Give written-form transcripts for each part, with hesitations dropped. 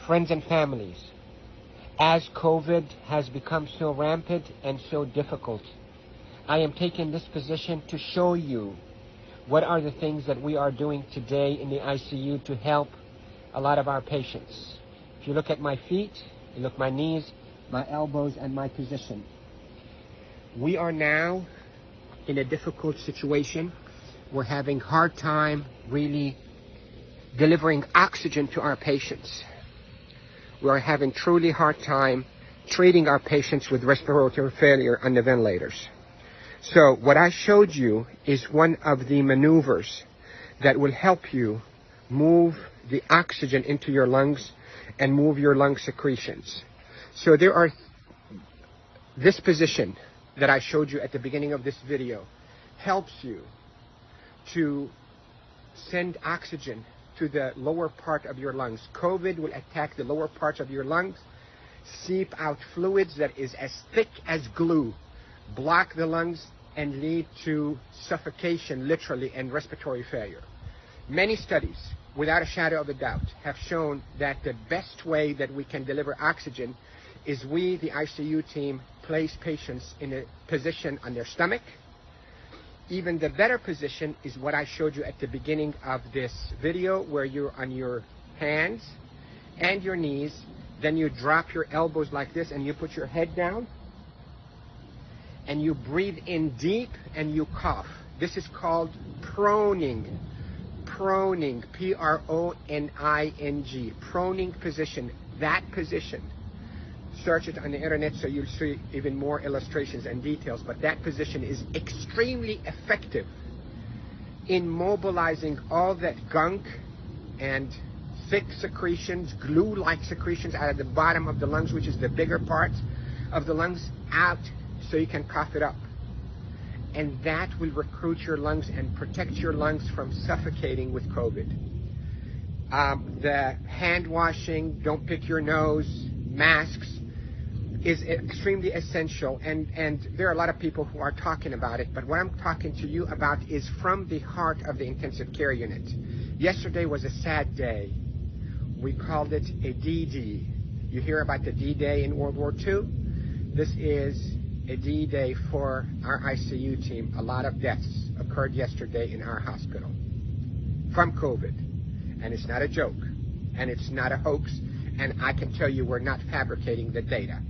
Friends and families, as COVID has become so rampant and so difficult, I am taking this position to show you what are the things that we are doing today in the ICU to help a lot of our patients. If you look at my feet, you look at my knees, my elbows, and my position. We are now in a difficult situation. We're having a hard time really delivering oxygen to our patients. We are having truly hard time treating our patients with respiratory failure on the ventilators. So what I showed you is one of the maneuvers that will help you move the oxygen into your lungs and move your lung secretions. So there are this position that I showed you at the beginning of this video helps you to send oxygen to the lower part of your lungs. COVID will attack the lower parts of your lungs, seep out fluids that is as thick as glue, block the lungs, and lead to suffocation, literally, and respiratory failure. Many studies, without a shadow of a doubt, have shown that the best way that we can deliver oxygen is we, the ICU team, place patients in a position on their stomach. Even the better position is what I showed you at the beginning of this video, where you're on your hands and your knees, then you drop your elbows like this and you put your head down and you breathe in deep and you cough. This is called proning. Proning, P-R-O-N-I-N-G, proning position. That position, search it on the internet so you'll see even more illustrations and details, but that position is extremely effective in mobilizing all that gunk and thick secretions, glue-like secretions out of the bottom of the lungs, which is the bigger part of the lungs, out so you can cough it up. And that will recruit your lungs and protect your lungs from suffocating with COVID. The hand washing, don't pick your nose, masks, is extremely essential, and there are a lot of people who are talking about it, but what I'm talking to you about is from the heart of the intensive care unit. Yesterday was a sad day. We called it a D-Day. You hear about the D-Day in World War II? This is a D-Day for our ICU team. A lot of deaths occurred yesterday in our hospital from COVID, and it's not a joke, and it's not a hoax, and I can tell you we're not fabricating the data.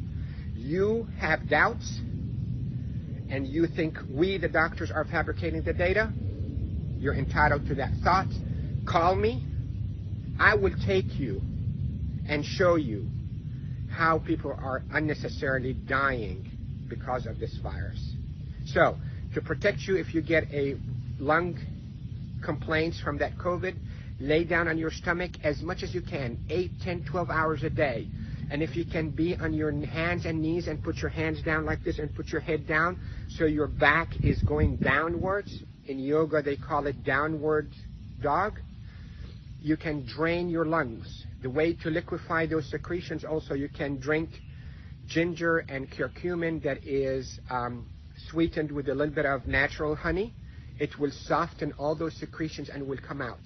You have doubts, and you think we, the doctors, are fabricating the data. You're entitled to that thought. Call me. I will take you and show you how people are unnecessarily dying because of this virus. So, to protect you if you get a lung complaints from that COVID, lay down on your stomach as much as you can, 8, 10, 12 hours a day. And if you can be on your hands and knees and put your hands down like this and put your head down so your back is going downwards. In yoga, they call it downward dog. You can drain your lungs. The way to liquefy those secretions also, you can drink ginger and curcumin that is sweetened with a little bit of natural honey. It will soften all those secretions and will come out.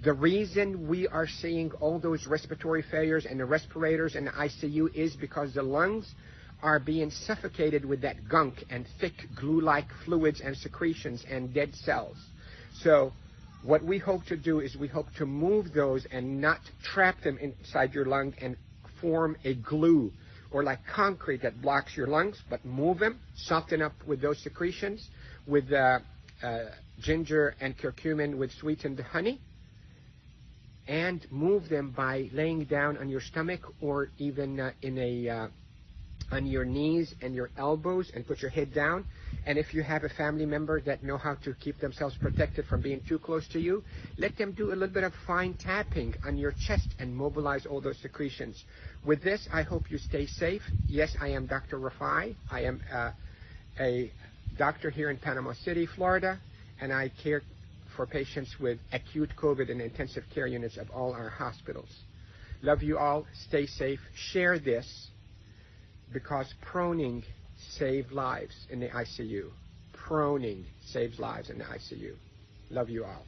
The reason we are seeing all those respiratory failures and the respirators and the ICU is because the lungs are being suffocated with that gunk and thick glue-like fluids and secretions and dead cells. So what we hope to do is we hope to move those and not trap them inside your lung and form a glue or like concrete that blocks your lungs, but move them, soften up with those secretions with ginger and curcumin with sweetened honey, and move them by laying down on your stomach or even on your knees and your elbows and put your head down. And if you have a family member that know how to keep themselves protected from being too close to you, let them do a little bit of fine tapping on your chest and mobilize all those secretions. With this, I hope you stay safe. Yes, I am Dr. Rafai. I am a doctor here in Panama City, Florida, and I care for patients with acute COVID in intensive care units of all our hospitals. Love you all. Stay safe. Share this because proning saves lives in the ICU. proning saves lives in the ICU. Love you all.